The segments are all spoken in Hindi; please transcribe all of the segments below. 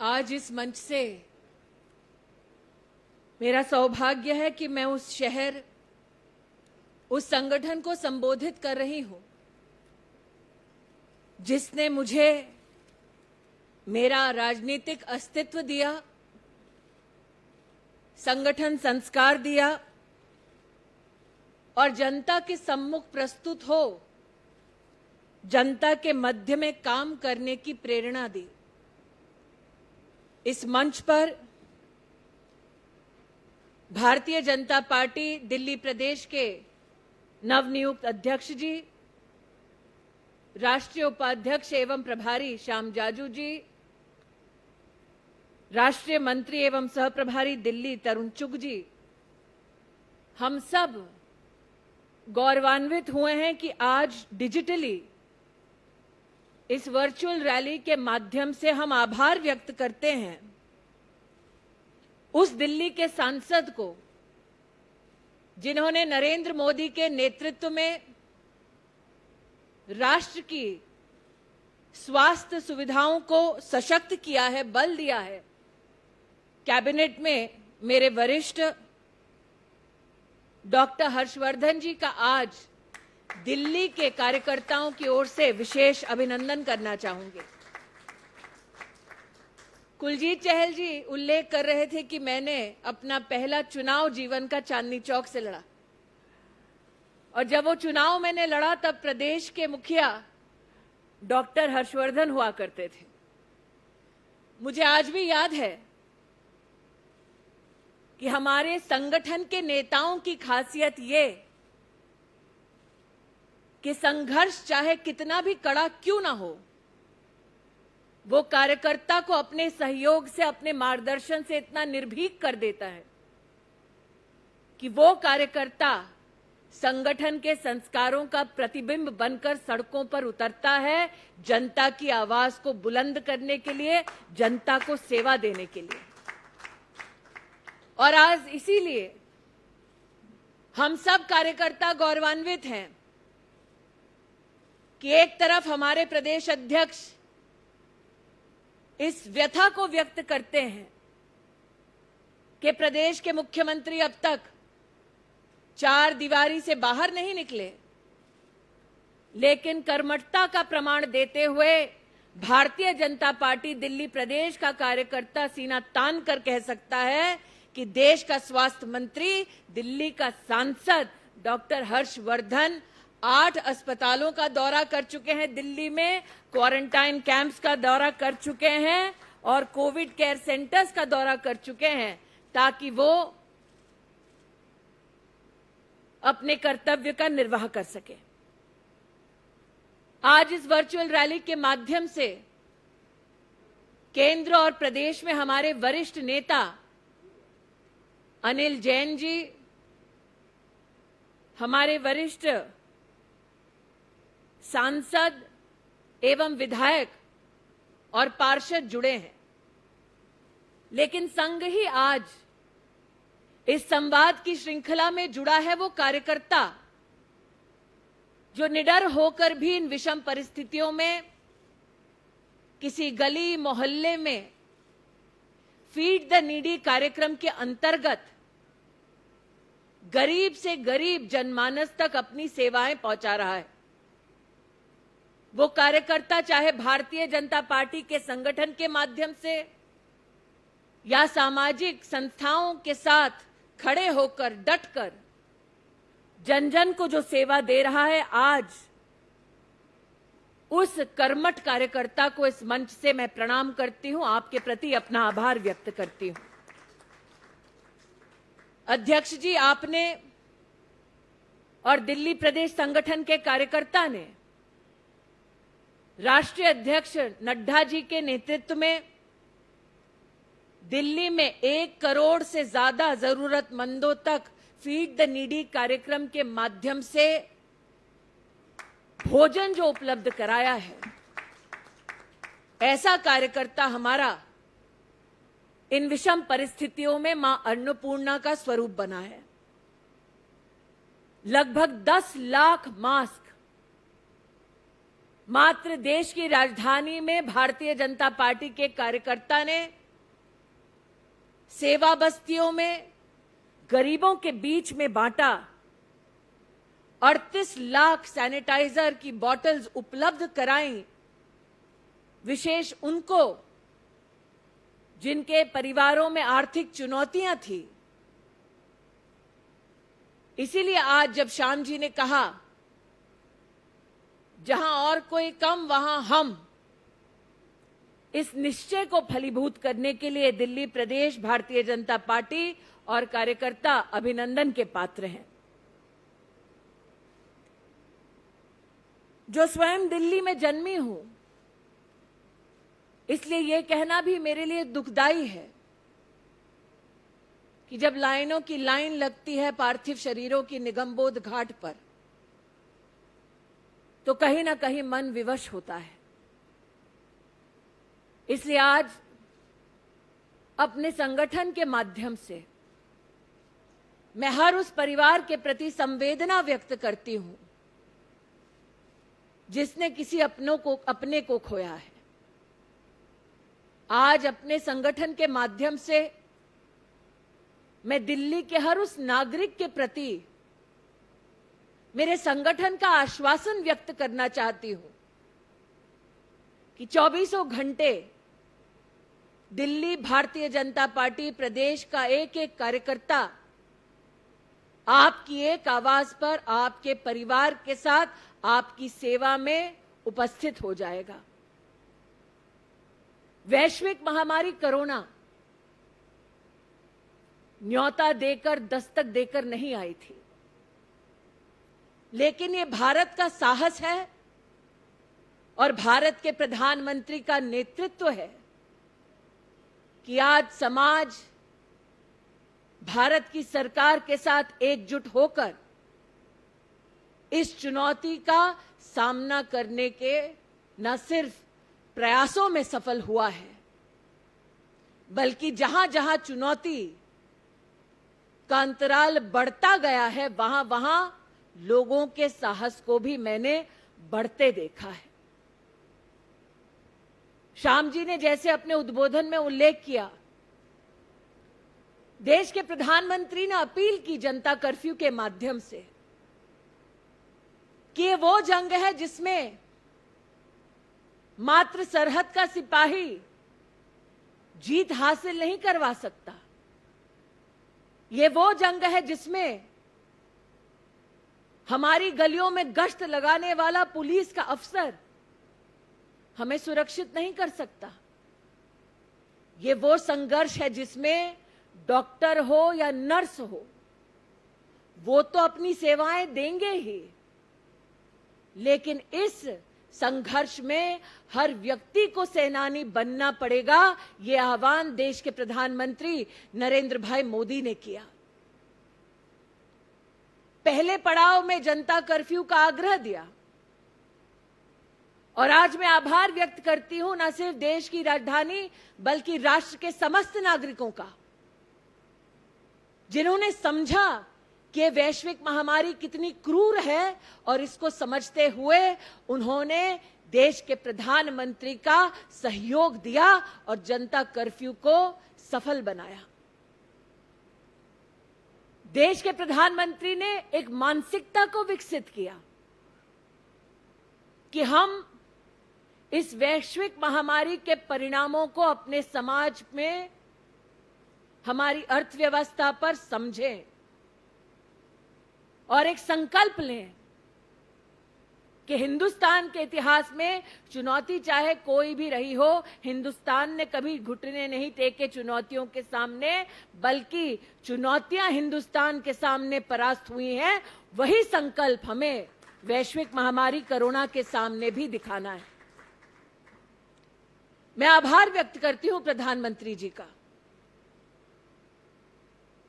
आज इस मंच से मेरा सौभाग्य है कि मैं उस शहर, उस संगठन को संबोधित कर रही हूं जिसने मुझे मेरा राजनीतिक अस्तित्व दिया, संगठन संस्कार दिया और जनता के सम्मुख प्रस्तुत हो जनता के मध्य में काम करने की प्रेरणा दी। इस मंच पर भारतीय जनता पार्टी दिल्ली प्रदेश के नवनियुक्त अध्यक्ष जी, राष्ट्रीय उपाध्यक्ष एवं प्रभारी श्याम जाजू जी, राष्ट्रीय मंत्री एवं सहप्रभारी दिल्ली तरुण चुग जी, हम सब गौरवान्वित हुए हैं कि आज डिजिटली इस वर्चुअल रैली के माध्यम से हम आभार व्यक्त करते हैं उस दिल्ली के सांसद को जिन्होंने नरेंद्र मोदी के नेतृत्व में राष्ट्र की स्वास्थ्य सुविधाओं को सशक्त किया है, बल दिया है। कैबिनेट में मेरे वरिष्ठ डॉक्टर हर्षवर्धन जी का आज दिल्ली के कार्यकर्ताओं की ओर से विशेष अभिनंदन करना चाहूंगी। कुलजीत चहल जी उल्लेख कर रहे थे कि मैंने अपना पहला चुनाव जीवन का चांदनी चौक से लड़ा और जब वो चुनाव मैंने लड़ा तब प्रदेश के मुखिया डॉक्टर हर्षवर्धन हुआ करते थे। मुझे आज भी याद है कि हमारे संगठन के नेताओं की खासियत ये कि संघर्ष चाहे कितना भी कड़ा क्यों ना हो, वो कार्यकर्ता को अपने सहयोग से, अपने मार्गदर्शन से इतना निर्भीक कर देता है कि वो कार्यकर्ता संगठन के संस्कारों का प्रतिबिंब बनकर सड़कों पर उतरता है, जनता की आवाज को बुलंद करने के लिए, जनता को सेवा देने के लिए। और आज इसीलिए हम सब कार्यकर्ता गौरवान्वित हैं कि एक तरफ हमारे प्रदेश अध्यक्ष इस व्यथा को व्यक्त करते हैं कि प्रदेश के मुख्यमंत्री अब तक चार दीवारी से बाहर नहीं निकले, लेकिन कर्मठता का प्रमाण देते हुए भारतीय जनता पार्टी दिल्ली प्रदेश का कार्यकर्ता सीना तान कर कह सकता है कि देश का स्वास्थ्य मंत्री, दिल्ली का सांसद डॉक्टर हर्षवर्धन 8 अस्पतालों का दौरा कर चुके हैं, दिल्ली में क्वारंटाइन कैंप्स का दौरा कर चुके हैं और कोविड केयर सेंटर्स का दौरा कर चुके हैं ताकि वो अपने कर्तव्य का निर्वाह कर सके। आज इस वर्चुअल रैली के माध्यम से केंद्र और प्रदेश में हमारे वरिष्ठ नेता अनिल जैन जी, हमारे वरिष्ठ सांसद एवं विधायक और पार्षद जुड़े हैं, लेकिन संग ही आज इस संवाद की श्रृंखला में जुड़ा है वो कार्यकर्ता जो निडर होकर भी इन विषम परिस्थितियों में किसी गली मोहल्ले में फीड द नीडी कार्यक्रम के अंतर्गत गरीब से गरीब जनमानस तक अपनी सेवाएं पहुंचा रहा है। वो कार्यकर्ता चाहे भारतीय जनता पार्टी के संगठन के माध्यम से या सामाजिक संस्थाओं के साथ खड़े होकर डटकर जन जन को जो सेवा दे रहा है, आज उस कर्मठ कार्यकर्ता को इस मंच से मैं प्रणाम करती हूं, आपके प्रति अपना आभार व्यक्त करती हूं। अध्यक्ष जी, आपने और दिल्ली प्रदेश संगठन के कार्यकर्ता ने राष्ट्रीय अध्यक्ष नड्डा जी के नेतृत्व में दिल्ली में 1 करोड़ से ज्यादा जरूरतमंदों तक फीड द नीडी कार्यक्रम के माध्यम से भोजन जो उपलब्ध कराया है, ऐसा कार्यकर्ता हमारा इन विषम परिस्थितियों में मां अन्नपूर्णा का स्वरूप बना है। लगभग 10 लाख मास्क मात्र देश की राजधानी में भारतीय जनता पार्टी के कार्यकर्ता ने सेवा बस्तियों में गरीबों के बीच में बांटा। 38 लाख सैनिटाइजर की बॉटल्स उपलब्ध कराई, विशेष उनको जिनके परिवारों में आर्थिक चुनौतियां थी। इसीलिए आज जब श्याम जी ने कहा जहां और कोई कम वहां हम, इस निश्चय को फलीभूत करने के लिए दिल्ली प्रदेश भारतीय जनता पार्टी और कार्यकर्ता अभिनंदन के पात्र हैं। जो स्वयं दिल्ली में जन्मी हूं, इसलिए यह कहना भी मेरे लिए दुखदाई है कि जब लाइनों की लाइन लगती है पार्थिव शरीरों की निगमबोध घाट पर, तो कहीं ना कहीं मन विवश होता है। इसलिए आज अपने संगठन के माध्यम से मैं हर उस परिवार के प्रति संवेदना व्यक्त करती हूं जिसने किसी अपने को खोया है। आज अपने संगठन के माध्यम से मैं दिल्ली के हर उस नागरिक के प्रति मेरे संगठन का आश्वासन व्यक्त करना चाहती हूं कि 24 घंटे दिल्ली भारतीय जनता पार्टी प्रदेश का एक एक कार्यकर्ता आपकी एक आवाज पर आपके परिवार के साथ आपकी सेवा में उपस्थित हो जाएगा। वैश्विक महामारी कोरोना न्योता देकर, दस्तक देकर नहीं आई थी, लेकिन ये भारत का साहस है और भारत के प्रधानमंत्री का नेतृत्व है कि आज समाज भारत की सरकार के साथ एकजुट होकर इस चुनौती का सामना करने के न सिर्फ प्रयासों में सफल हुआ है, बल्कि जहां जहां चुनौती का अंतराल बढ़ता गया है, वहां वहां लोगों के साहस को भी मैंने बढ़ते देखा है। श्याम जी ने जैसे अपने उद्बोधन में उल्लेख किया, देश के प्रधानमंत्री ने अपील की जनता कर्फ्यू के माध्यम से कि ये वो जंग है जिसमें मात्र सरहद का सिपाही जीत हासिल नहीं करवा सकता। ये वो जंग है जिसमें हमारी गलियों में गश्त लगाने वाला पुलिस का अफसर हमें सुरक्षित नहीं कर सकता। ये वो संघर्ष है जिसमें डॉक्टर हो या नर्स हो, वो तो अपनी सेवाएं देंगे ही, लेकिन इस संघर्ष में हर व्यक्ति को सेनानी बनना पड़ेगा। ये आह्वान देश के प्रधानमंत्री नरेंद्र भाई मोदी ने किया। पहले पड़ाव में जनता कर्फ्यू का आग्रह दिया और आज मैं आभार व्यक्त करती हूं न सिर्फ देश की राजधानी बल्कि राष्ट्र के समस्त नागरिकों का, जिन्होंने समझा कि वैश्विक महामारी कितनी क्रूर है और इसको समझते हुए उन्होंने देश के प्रधानमंत्री का सहयोग दिया और जनता कर्फ्यू को सफल बनाया। देश के प्रधानमंत्री ने एक मानसिकता को विकसित किया कि हम इस वैश्विक महामारी के परिणामों को अपने समाज में, हमारी अर्थव्यवस्था पर समझें और एक संकल्प लें कि हिंदुस्तान के इतिहास में चुनौती चाहे कोई भी रही हो, हिंदुस्तान ने कभी घुटने नहीं टेके चुनौतियों के सामने, बल्कि चुनौतियां हिंदुस्तान के सामने परास्त हुई हैं। वही संकल्प हमें वैश्विक महामारी कोरोना के सामने भी दिखाना है। मैं आभार व्यक्त करती हूं प्रधानमंत्री जी का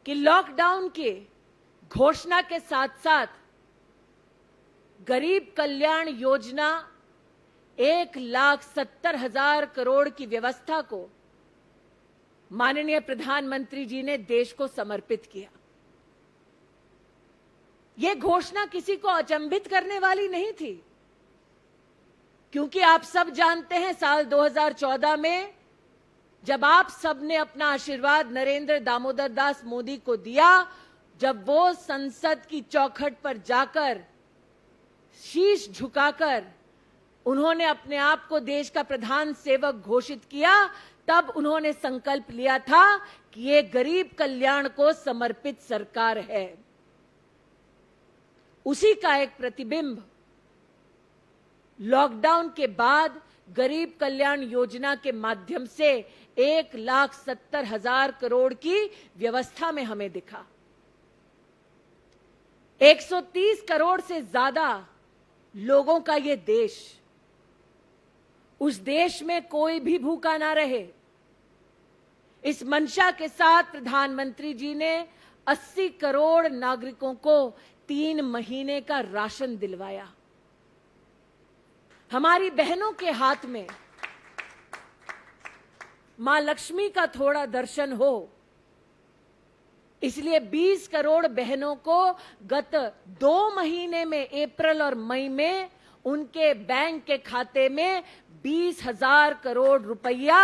कि लॉकडाउन के घोषणा के साथ साथ गरीब कल्याण योजना 1,70,000 करोड़ की व्यवस्था को माननीय प्रधानमंत्री जी ने देश को समर्पित किया। यह घोषणा किसी को अचंभित करने वाली नहीं थी। क्योंकि आप सब जानते हैं साल 2014 में जब आप सब ने अपना आशीर्वाद नरेंद्र दामोदर दास मोदी को दिया, जब वो संसद की चौखट पर जाकर शीश झुकाकर उन्होंने अपने आप को देश का प्रधान सेवक घोषित किया, तब उन्होंने संकल्प लिया था कि ये गरीब कल्याण को समर्पित सरकार है। उसी का एक प्रतिबिंब लॉकडाउन के बाद गरीब कल्याण योजना के माध्यम से 1,70,000 करोड़ की व्यवस्था में हमें दिखा। 130 करोड़ से ज्यादा लोगों का ये देश, उस देश में कोई भी भूखा ना रहे, इस मंशा के साथ प्रधानमंत्री जी ने 80 करोड़ नागरिकों को 3 महीने का राशन दिलवाया। हमारी बहनों के हाथ में मां लक्ष्मी का थोड़ा दर्शन हो, इसलिए 20 करोड़ बहनों को गत 2 महीने में अप्रैल और मई में उनके बैंक के खाते में 20,000 करोड़ रुपया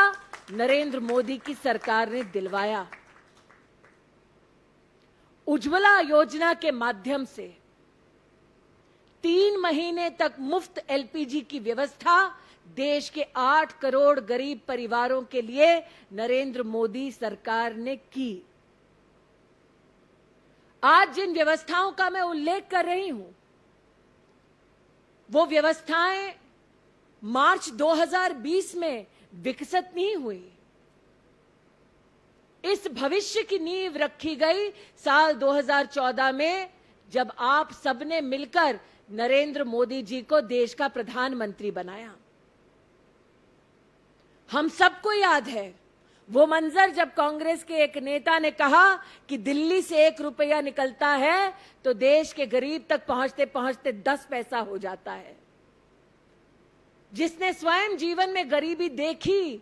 नरेंद्र मोदी की सरकार ने दिलवाया। उज्ज्वला योजना के माध्यम से 3 महीने तक मुफ्त एलपीजी की व्यवस्था देश के 8 करोड़ गरीब परिवारों के लिए नरेंद्र मोदी सरकार ने की। आज जिन व्यवस्थाओं का मैं उल्लेख कर रही हूं, वो व्यवस्थाएं मार्च 2020 में विकसित नहीं हुई। इस भविष्य की नींव रखी गई साल 2014 में, जब आप सबने मिलकर नरेंद्र मोदी जी को देश का प्रधानमंत्री बनाया। हम सबको याद है वो मंजर जब कांग्रेस के एक नेता ने कहा कि दिल्ली से 1 रुपया निकलता है तो देश के गरीब तक पहुंचते पहुंचते 10 पैसा हो जाता है। जिसने स्वयं जीवन में गरीबी देखी,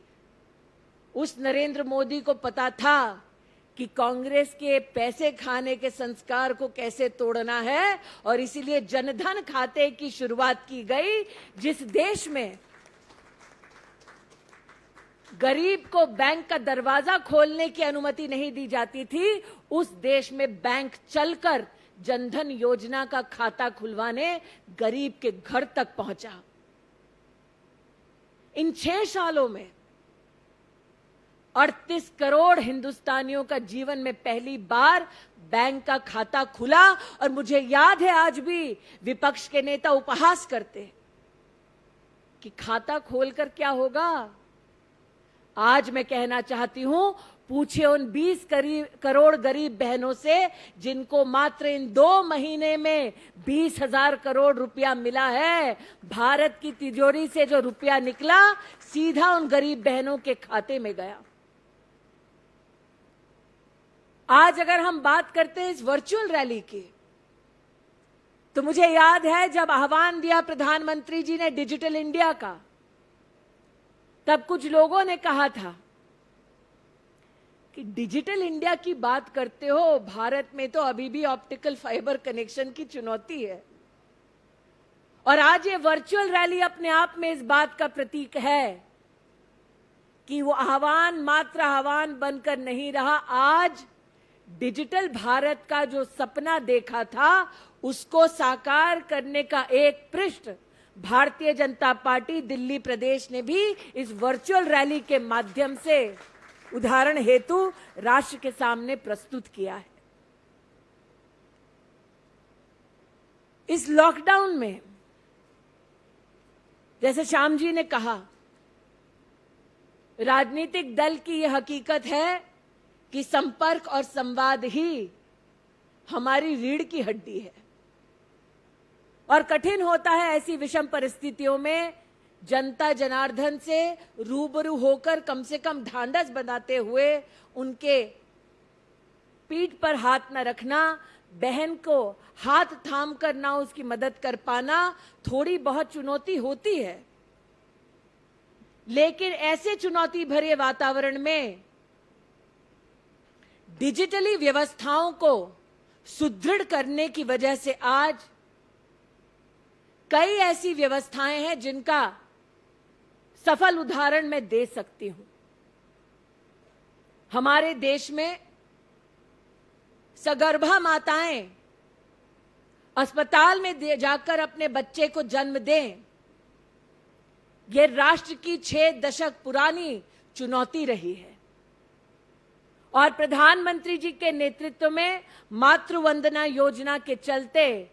उस नरेंद्र मोदी को पता था कि कांग्रेस के पैसे खाने के संस्कार को कैसे तोड़ना है, और इसीलिए जनधन खाते की शुरुआत की गई। जिस देश में गरीब को बैंक का दरवाजा खोलने की अनुमति नहीं दी जाती थी, उस देश में बैंक चलकर जनधन योजना का खाता खुलवाने गरीब के घर तक पहुंचा। इन 6 सालों में 38 करोड़ हिंदुस्तानियों का जीवन में पहली बार बैंक का खाता खुला। और मुझे याद है आज भी विपक्ष के नेता उपहास करते कि खाता खोलकर क्या होगा। आज मैं कहना चाहती हूं, पूछे उन 20 करोड़ गरीब बहनों से जिनको मात्र इन 2 महीने में 20,000 करोड़ रुपया मिला है। भारत की तिजोरी से जो रुपया निकला सीधा उन गरीब बहनों के खाते में गया। आज अगर हम बात करते हैं इस वर्चुअल रैली की, तो मुझे याद है जब आह्वान दिया प्रधानमंत्री जी ने डिजिटल इंडिया का, तब कुछ लोगों ने कहा था कि डिजिटल इंडिया की बात करते हो, भारत में तो अभी भी ऑप्टिकल फाइबर कनेक्शन की चुनौती है। और आज ये वर्चुअल रैली अपने आप में इस बात का प्रतीक है कि वो आह्वान मात्र आह्वान बनकर नहीं रहा। आज डिजिटल भारत का जो सपना देखा था, उसको साकार करने का एक पृष्ठ भारतीय जनता पार्टी दिल्ली प्रदेश ने भी इस वर्चुअल रैली के माध्यम से उदाहरण हेतु राष्ट्र के सामने प्रस्तुत किया है। इस लॉकडाउन में, जैसे श्याम जी ने कहा, राजनीतिक दल की यह हकीकत है कि संपर्क और संवाद ही हमारी रीढ़ की हड्डी है। और कठिन होता है ऐसी विषम परिस्थितियों में जनता जनार्दन से रूबरू होकर कम से कम ढांढस बनाते हुए उनके पीठ पर हाथ न रखना, बहन को हाथ थाम कर ना उसकी मदद कर पाना थोड़ी बहुत चुनौती होती है। लेकिन ऐसे चुनौती भरे वातावरण में डिजिटली व्यवस्थाओं को सुदृढ़ करने की वजह से आज कई ऐसी व्यवस्थाएं हैं जिनका सफल उदाहरण मैं दे सकती हूं। हमारे देश में सगर्भा माताएं अस्पताल में जाकर अपने बच्चे को जन्म दें, यह राष्ट्र की 6 दशक पुरानी चुनौती रही है। और प्रधानमंत्री जी के नेतृत्व में मातृ वंदना योजना के चलते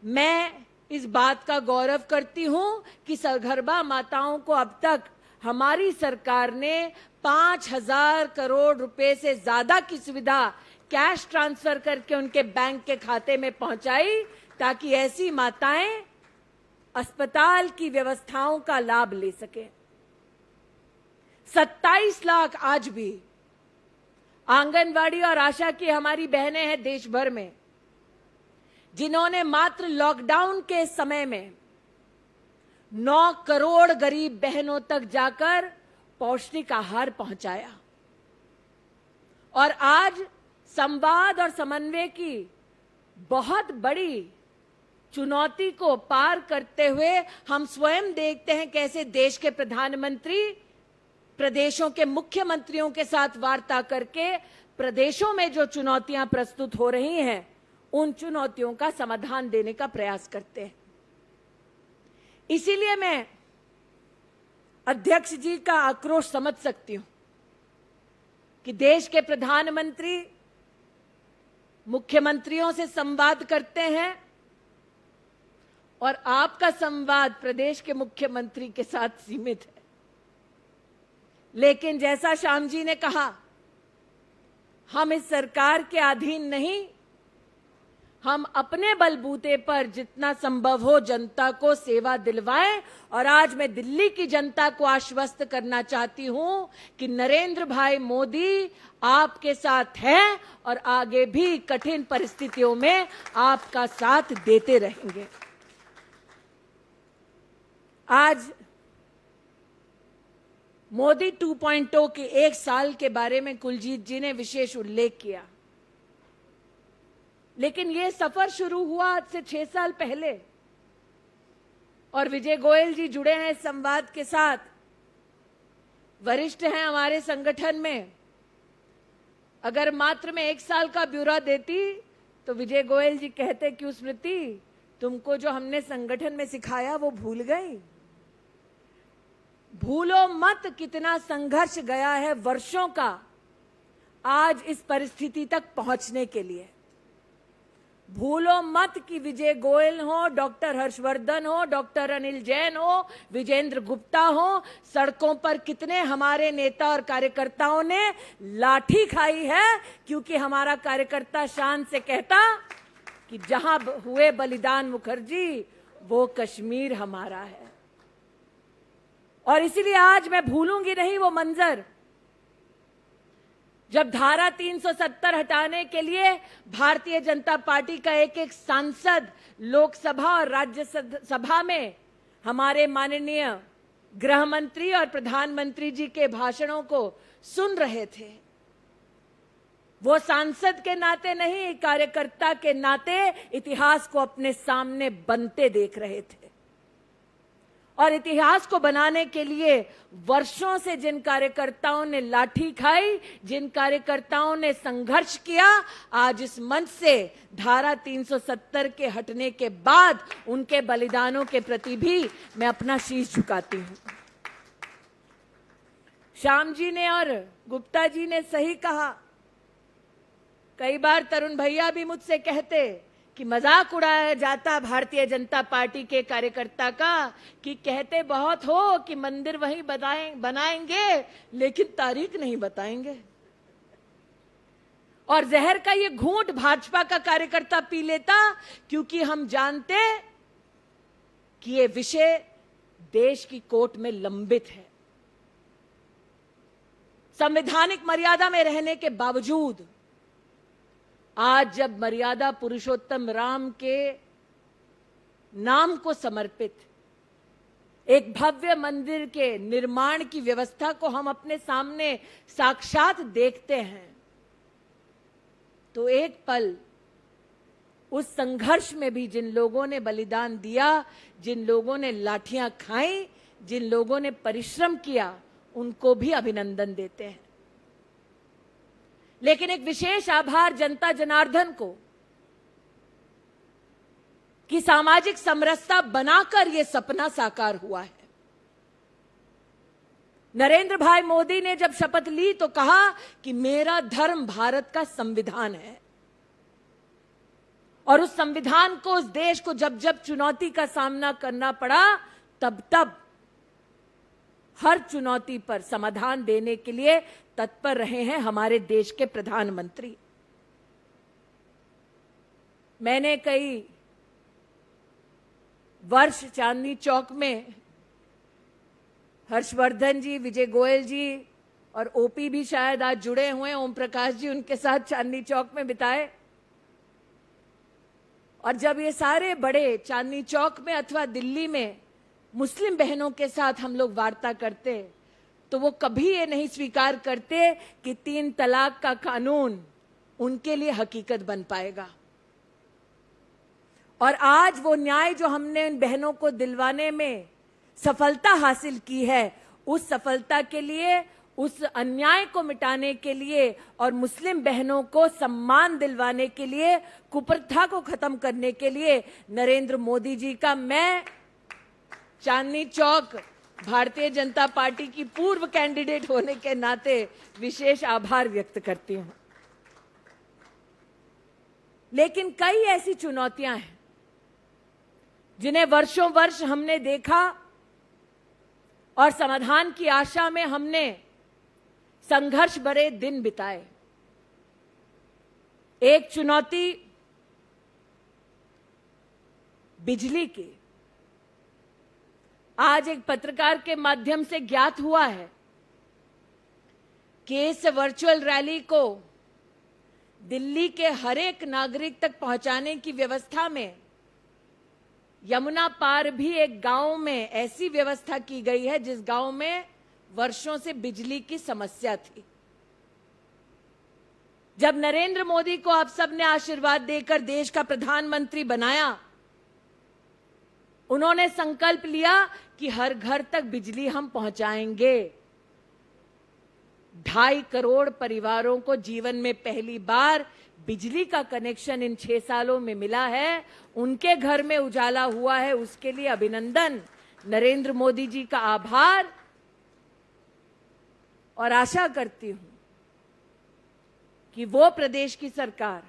मैं इस बात का गौरव करती हूं कि सगर्भा माताओं को अब तक हमारी सरकार ने 5,000 करोड़ रुपए से ज्यादा की सुविधा कैश ट्रांसफर करके उनके बैंक के खाते में पहुंचाई, ताकि ऐसी माताएं अस्पताल की व्यवस्थाओं का लाभ ले सके। 27 लाख आज भी आंगनवाड़ी और आशा की हमारी बहनें हैं देश भर में, जिन्होंने मात्र लॉकडाउन के समय में 9 करोड़ गरीब बहनों तक जाकर पौष्टिक आहार पहुंचाया। और आज संवाद और समन्वय की बहुत बड़ी चुनौती को पार करते हुए हम स्वयं देखते हैं कैसे देश के प्रधानमंत्री प्रदेशों के मुख्यमंत्रियों के साथ वार्ता करके प्रदेशों में जो चुनौतियां प्रस्तुत हो रही हैं, उन चुनौतियों का समाधान देने का प्रयास करते हैं। इसीलिए मैं अध्यक्ष जी का आक्रोश समझ सकती हूं कि देश के प्रधानमंत्री मुख्यमंत्रियों से संवाद करते हैं और आपका संवाद प्रदेश के मुख्यमंत्री के साथ सीमित है। लेकिन जैसा श्याम जी ने कहा, हम इस सरकार के अधीन नहीं, हम अपने बलबूते पर जितना संभव हो जनता को सेवा दिलवाएं। और आज मैं दिल्ली की जनता को आश्वस्त करना चाहती हूं कि नरेंद्र भाई मोदी आपके साथ हैं और आगे भी कठिन परिस्थितियों में आपका साथ देते रहेंगे। आज मोदी 2.0 के 1 साल के बारे में कुलजीत जी ने विशेष उल्लेख किया, लेकिन यह सफर शुरू हुआ आज से 6 साल पहले और विजय गोयल जी जुड़े हैं इस संवाद के साथ, वरिष्ठ हैं हमारे संगठन में। अगर मात्र मैं 1 साल का ब्यौरा देती तो विजय गोयल जी कहते कि स्मृति, तुमको जो हमने संगठन में सिखाया वो भूल गई। भूलो मत कितना संघर्ष गया है वर्षों का आज इस परिस्थिति तक पहुंचने के लिए। भूलो मत कि विजय गोयल हो, डॉक्टर हर्षवर्धन हो, डॉक्टर अनिल जैन हो, विजेंद्र गुप्ता हो, सड़कों पर कितने हमारे नेता और कार्यकर्ताओं ने लाठी खाई है, क्योंकि हमारा कार्यकर्ता शान से कहता कि जहां हुए बलिदान मुखर्जी, वो कश्मीर हमारा है। और इसीलिए आज मैं भूलूंगी नहीं वो मंजर, जब धारा 370 हटाने के लिए भारतीय जनता पार्टी का एक एक सांसद लोकसभा और राज्यसभा में हमारे माननीय गृह मंत्री और प्रधानमंत्री जी के भाषणों को सुन रहे थे। वो सांसद के नाते नहीं, कार्यकर्ता के नाते इतिहास को अपने सामने बनते देख रहे थे। और इतिहास को बनाने के लिए वर्षों से जिन कार्यकर्ताओं ने लाठी खाई, जिन कार्यकर्ताओं ने संघर्ष किया, आज इस मंच से धारा 370 के हटने के बाद उनके बलिदानों के प्रति भी मैं अपना शीश झुकाती हूं। श्याम जी ने और गुप्ता जी ने सही कहा। कई बार तरुण भैया भी मुझसे कहते कि मजाक उड़ाया जाता भारतीय जनता पार्टी के कार्यकर्ता का, कि कहते बहुत हो कि मंदिर वहीं बनाएंगे लेकिन तारीख नहीं बताएंगे। और जहर का ये घूंट भाजपा का कार्यकर्ता पी लेता, क्योंकि हम जानते कि ये विषय देश की कोर्ट में लंबित है। संवैधानिक मर्यादा में रहने के बावजूद आज जब मर्यादा पुरुषोत्तम राम के नाम को समर्पित एक भव्य मंदिर के निर्माण की व्यवस्था को हम अपने सामने साक्षात देखते हैं, तो एक पल उस संघर्ष में भी जिन लोगों ने बलिदान दिया, जिन लोगों ने लाठियां खाई, जिन लोगों ने परिश्रम किया उनको भी अभिनंदन देते हैं। लेकिन एक विशेष आभार जनता जनार्दन को कि सामाजिक समरसता बनाकर यह सपना साकार हुआ है। नरेंद्र भाई मोदी ने जब शपथ ली तो कहा कि मेरा धर्म भारत का संविधान है, और उस संविधान को, उस देश को जब जब चुनौती का सामना करना पड़ा, तब तब हर चुनौती पर समाधान देने के लिए तत्पर रहे हैं हमारे देश के प्रधानमंत्री। मैंने कई वर्ष चांदनी चौक में हर्षवर्धन जी, विजय गोयल जी और ओपी भी शायद आज जुड़े हुए हैं, ओम प्रकाश जी, उनके साथ चांदनी चौक में बिताए। और जब ये सारे बड़े चांदनी चौक में अथवा दिल्ली में मुस्लिम बहनों के साथ हम लोग वार्ता करते, तो वो कभी ये नहीं स्वीकार करते कि 3 तलाक का कानून उनके लिए हकीकत बन पाएगा। और आज वो न्याय जो हमने इन बहनों को दिलवाने में सफलता हासिल की है, उस सफलता के लिए, उस अन्याय को मिटाने के लिए और मुस्लिम बहनों को सम्मान दिलवाने के लिए, कुप्रथा को खत्म करने के लिए नरेंद्र मोदी जी का मैं चांदनी चौक भारतीय जनता पार्टी की पूर्व कैंडिडेट होने के नाते विशेष आभार व्यक्त करती हूं। लेकिन कई ऐसी चुनौतियां हैं जिन्हें वर्षों वर्ष हमने देखा और समाधान की आशा में हमने संघर्ष भरे दिन बिताए। एक चुनौती बिजली की। आज एक पत्रकार के माध्यम से ज्ञात हुआ है कि इस वर्चुअल रैली को दिल्ली के हर एक नागरिक तक पहुंचाने की व्यवस्था में यमुना पार भी एक गांव में ऐसी व्यवस्था की गई है जिस गांव में वर्षों से बिजली की समस्या थी। जब नरेंद्र मोदी को आप सबने आशीर्वाद देकर देश का प्रधानमंत्री बनाया, उन्होंने संकल्प लिया कि हर घर तक बिजली हम पहुंचाएंगे। 2.5 करोड़ परिवारों को जीवन में पहली बार बिजली का कनेक्शन इन 6 सालों में मिला है, उनके घर में उजाला हुआ है। उसके लिए अभिनंदन, नरेंद्र मोदी जी का आभार। और आशा करती हूं कि वो प्रदेश की सरकार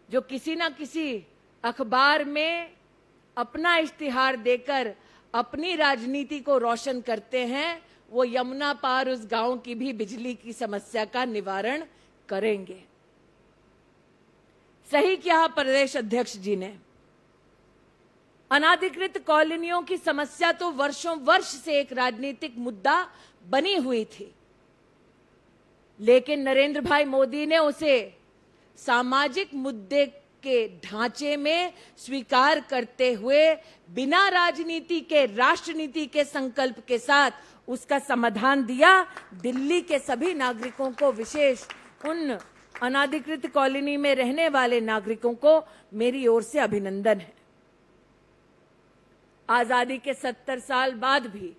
जो किसी ना किसी अखबार में अपना इश्तिहार देकर अपनी राजनीति को रोशन करते हैं, वो यमुना पार उस गांव की भी बिजली की समस्या का निवारण करेंगे। सही किया प्रदेश अध्यक्ष जी ने। अनाधिकृत कॉलोनियों की समस्या तो वर्षों वर्ष से एक राजनीतिक मुद्दा बनी हुई थी, लेकिन नरेंद्र भाई मोदी ने उसे सामाजिक मुद्दे के ढांचे में स्वीकार करते हुए बिना राजनीति के, राष्ट्रनीति के संकल्प के साथ उसका समाधान दिया। दिल्ली के सभी नागरिकों को, विशेष उन अनाधिकृत कॉलोनी में रहने वाले नागरिकों को मेरी ओर से अभिनंदन है। आजादी के 70 साल बाद भी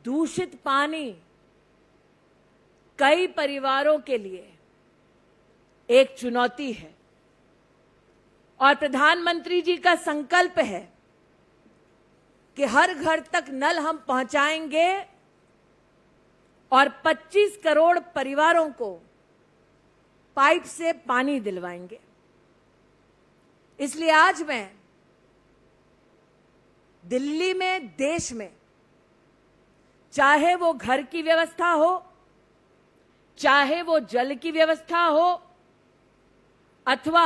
दूषित पानी कई परिवारों के लिए एक चुनौती है, और प्रधानमंत्री जी का संकल्प है कि हर घर तक नल हम पहुंचाएंगे और 25 करोड़ परिवारों को पाइप से पानी दिलवाएंगे। इसलिए आज मैं दिल्ली में, देश में, चाहे वो घर की व्यवस्था हो, चाहे वो जल की व्यवस्था हो, अथवा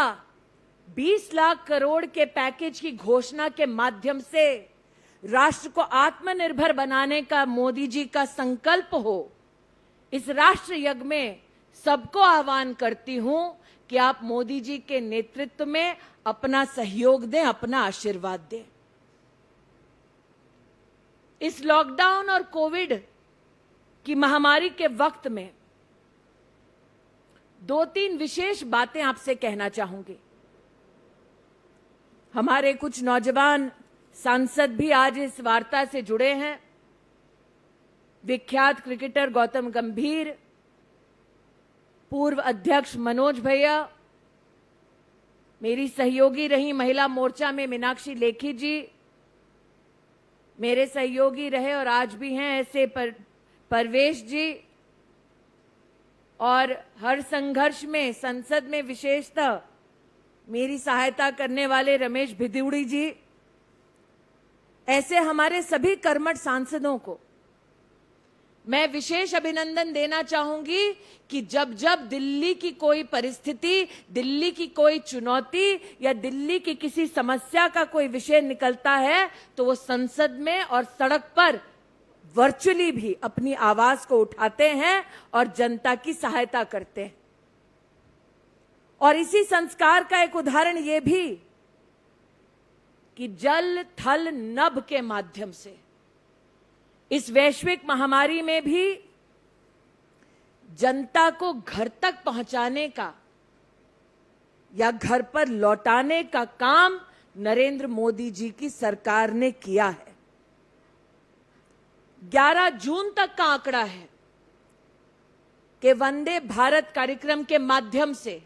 20 लाख करोड़ के पैकेज की घोषणा के माध्यम से राष्ट्र को आत्मनिर्भर बनाने का मोदी जी का संकल्प हो, इस राष्ट्र यज्ञ में सबको आह्वान करती हूं कि आप मोदी जी के नेतृत्व में अपना सहयोग दें, अपना आशीर्वाद दें। इस लॉकडाउन और कोविड की महामारी के वक्त में 2-3 विशेष बातें आपसे कहना चाहूंगी। हमारे कुछ नौजवान सांसद भी आज इस वार्ता से जुड़े हैं। विख्यात क्रिकेटर गौतम गंभीर, पूर्व अध्यक्ष मनोज भैया, मेरी सहयोगी रही महिला मोर्चा में मीनाक्षी लेखी जी, मेरे सहयोगी रहे और आज भी हैं ऐसे परवेश जी, और हर संघर्ष में संसद में विशेषतः मेरी सहायता करने वाले रमेश भिदुड़ी जी, ऐसे हमारे सभी कर्मठ सांसदों को मैं विशेष अभिनंदन देना चाहूंगी कि जब जब दिल्ली की कोई परिस्थिति, दिल्ली की कोई चुनौती या दिल्ली की किसी समस्या का कोई विषय निकलता है तो वो संसद में और सड़क पर वर्चुअली भी अपनी आवाज को उठाते हैं और जनता की सहायता करते हैं। और इसी संस्कार का एक उदाहरण ये भी कि जल थल नभ के माध्यम से इस वैश्विक महामारी में भी जनता को घर तक पहुंचाने का या घर पर लौटाने का काम नरेंद्र मोदी जी की सरकार ने किया है। 11 जून तक का आंकड़ा है कि वंदे भारत कार्यक्रम के माध्यम से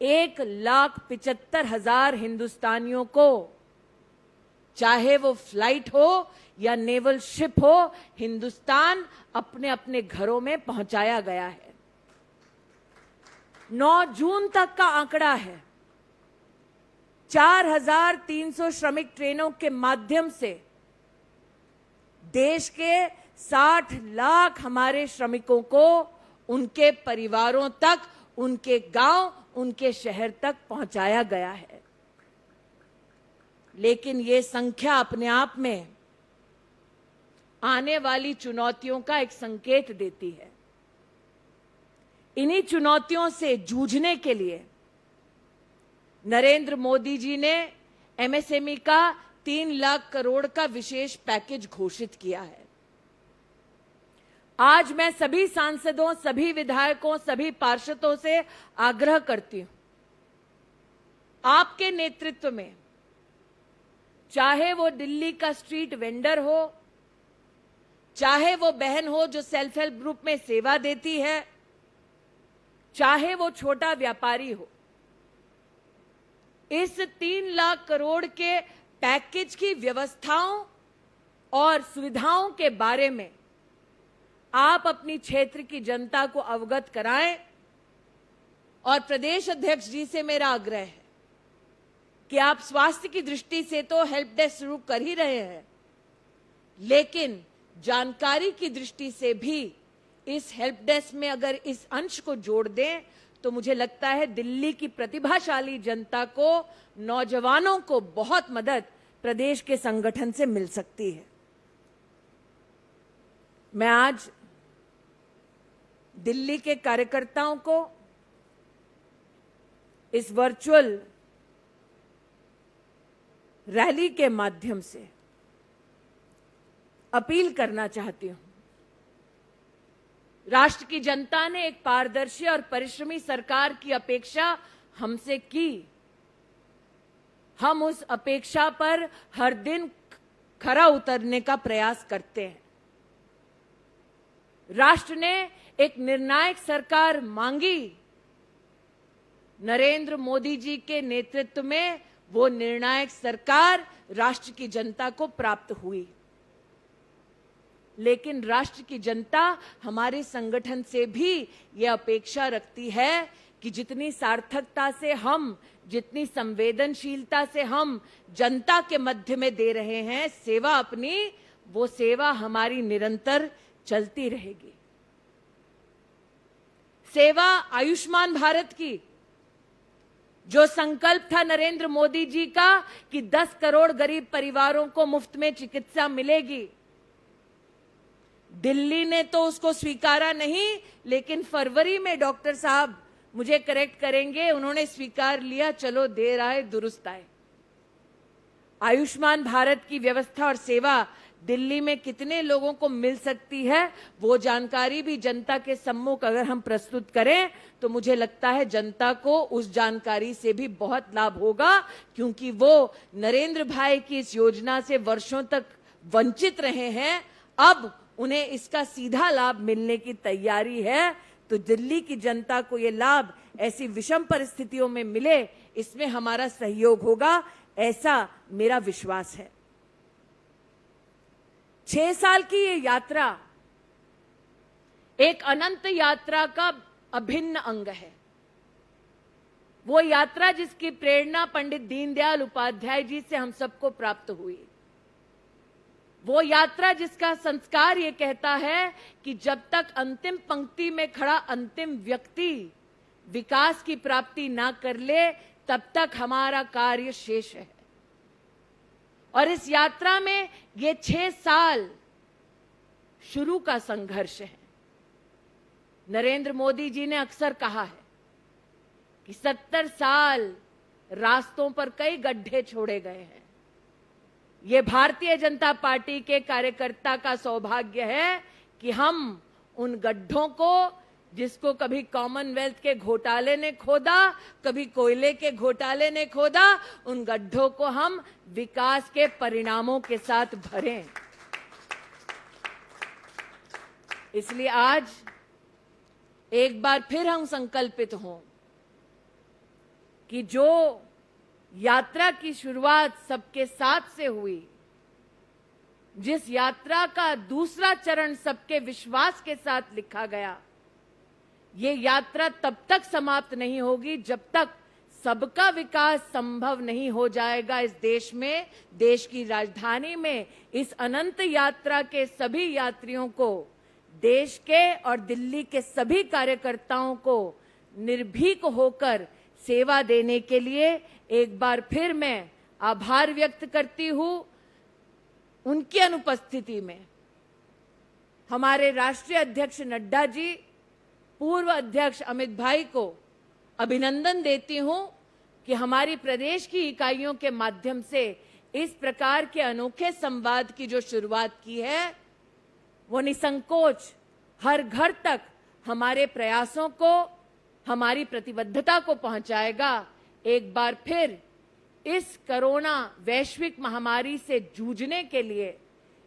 1,75,000 हिंदुस्तानियों को, चाहे वो फ्लाइट हो या नेवल शिप हो, हिंदुस्तान अपने अपने घरों में पहुंचाया गया है। 9 जून तक का आंकड़ा है 4,300 श्रमिक ट्रेनों के माध्यम से देश के 60 लाख हमारे श्रमिकों को उनके परिवारों तक, उनके गांव, उनके शहर तक पहुंचाया गया है। लेकिन ये संख्या अपने आप में आने वाली चुनौतियों का एक संकेत देती है। इन्हीं चुनौतियों से जूझने के लिए नरेंद्र मोदी जी ने एमएसएमई का 3 लाख करोड़ का विशेष पैकेज घोषित किया है। आज मैं सभी सांसदों, सभी विधायकों, सभी पार्षदों से आग्रह करती हूं, आपके नेतृत्व में, चाहे वो दिल्ली का स्ट्रीट वेंडर हो, चाहे वो बहन हो जो सेल्फ हेल्प ग्रुप में सेवा देती है, चाहे वो छोटा व्यापारी हो, इस 3 लाख करोड़ के पैकेज की व्यवस्थाओं और सुविधाओं के बारे में आप अपनी क्षेत्र की जनता को अवगत कराएं। और प्रदेश अध्यक्ष जी से मेरा आग्रह है कि आप स्वास्थ्य की दृष्टि से तो हेल्प डेस्क शुरू कर ही रहे हैं, लेकिन जानकारी की दृष्टि से भी इस हेल्प डेस्क में अगर इस अंश को जोड़ दें तो मुझे लगता है दिल्ली की प्रतिभाशाली जनता को, नौजवानों को बहुत मदद प्रदेश के संगठन से मिल सकती है। मैं आज दिल्ली के कार्यकर्ताओं को इस वर्चुअल रैली के माध्यम से अपील करना चाहती हूं। राष्ट्र की जनता ने एक पारदर्शी और परिश्रमी सरकार की अपेक्षा हमसे की। हम उस अपेक्षा पर हर दिन खरा उतरने का प्रयास करते हैं। राष्ट्र ने एक निर्णायक सरकार मांगी। नरेंद्र मोदी जी के नेतृत्व में वो निर्णायक सरकार राष्ट्र की जनता को प्राप्त हुई। लेकिन राष्ट्र की जनता हमारे संगठन से भी ये अपेक्षा रखती है कि जितनी सार्थकता से हम, जितनी संवेदनशीलता से हम जनता के मध्य में दे रहे हैं सेवा अपनी, वो सेवा हमारी निरंतर चलती रहेगी। सेवा आयुष्मान भारत की जो संकल्प था नरेंद्र मोदी जी का कि 10 करोड़ गरीब परिवारों को मुफ्त में चिकित्सा मिलेगी, दिल्ली ने तो उसको स्वीकारा नहीं, लेकिन फरवरी में डॉक्टर साहब मुझे करेक्ट करेंगे, उन्होंने स्वीकार लिया, चलो देर आए दुरुस्त आए। आयुष्मान भारत की व्यवस्था और सेवा दिल्ली में कितने लोगों को मिल सकती है, वो जानकारी भी जनता के सम्मुख अगर हम प्रस्तुत करें तो मुझे लगता है जनता को उस जानकारी से भी बहुत लाभ होगा, क्योंकि वो नरेंद्र भाई की इस योजना से वर्षों तक वंचित रहे हैं। अब उन्हें इसका सीधा लाभ मिलने की तैयारी है। तो दिल्ली की जनता को ये लाभ ऐसी विषम परिस्थितियों में मिले, इसमें हमारा सहयोग होगा, ऐसा मेरा विश्वास है। 6 साल की ये यात्रा एक अनंत यात्रा का अभिन्न अंग है। वो यात्रा जिसकी प्रेरणा पंडित दीनदयाल उपाध्याय जी से हम सबको प्राप्त हुई। वो यात्रा जिसका संस्कार ये कहता है कि जब तक अंतिम पंक्ति में खड़ा अंतिम व्यक्ति विकास की प्राप्ति ना कर ले, तब तक हमारा कार्य शेष है। और इस यात्रा में ये 6 साल शुरू का संघर्ष है। नरेंद्र मोदी जी ने अक्सर कहा है कि 70 साल रास्तों पर कई गड्ढे छोड़े गए हैं। ये भारतीय जनता पार्टी के कार्यकर्ता का सौभाग्य है कि हम उन गड्ढों को, जिसको कभी कॉमनवेल्थ के घोटाले ने खोदा, कभी कोयले के घोटाले ने खोदा, उन गड्ढों को हम विकास के परिणामों के साथ भरें। इसलिए आज एक बार फिर हम संकल्पित हों कि जो यात्रा की शुरुआत सबके साथ से हुई, जिस यात्रा का दूसरा चरण सबके विश्वास के साथ लिखा गया, ये यात्रा तब तक समाप्त नहीं होगी जब तक सबका विकास संभव नहीं हो जाएगा। इस देश में, देश की राजधानी में, इस अनंत यात्रा के सभी यात्रियों को, देश के और दिल्ली के सभी कार्यकर्ताओं को निर्भीक होकर सेवा देने के लिए एक बार फिर मैं आभार व्यक्त करती हूं। उनकी अनुपस्थिति में हमारे राष्ट्रीय अध्यक्ष नड्डा जी, पूर्व अध्यक्ष अमित भाई को अभिनंदन देती हूं कि हमारी प्रदेश की इकाइयों के माध्यम से इस प्रकार के अनोखे संवाद की जो शुरुआत की है, वो निसंकोच हर घर तक हमारे प्रयासों को, हमारी प्रतिबद्धता को पहुंचाएगा। एक बार फिर इस कोरोना वैश्विक महामारी से जूझने के लिए,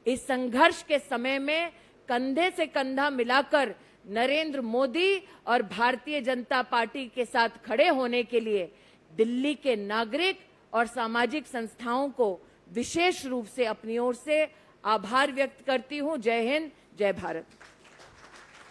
इस संघर्ष के समय में कंधे से कंधा मिलाकर नरेंद्र मोदी और भारतीय जनता पार्टी के साथ खड़े होने के लिए दिल्ली के नागरिक और सामाजिक संस्थाओं को विशेष रूप से अपनी ओर से आभार व्यक्त करती हूं। जय हिंद, जय भारत।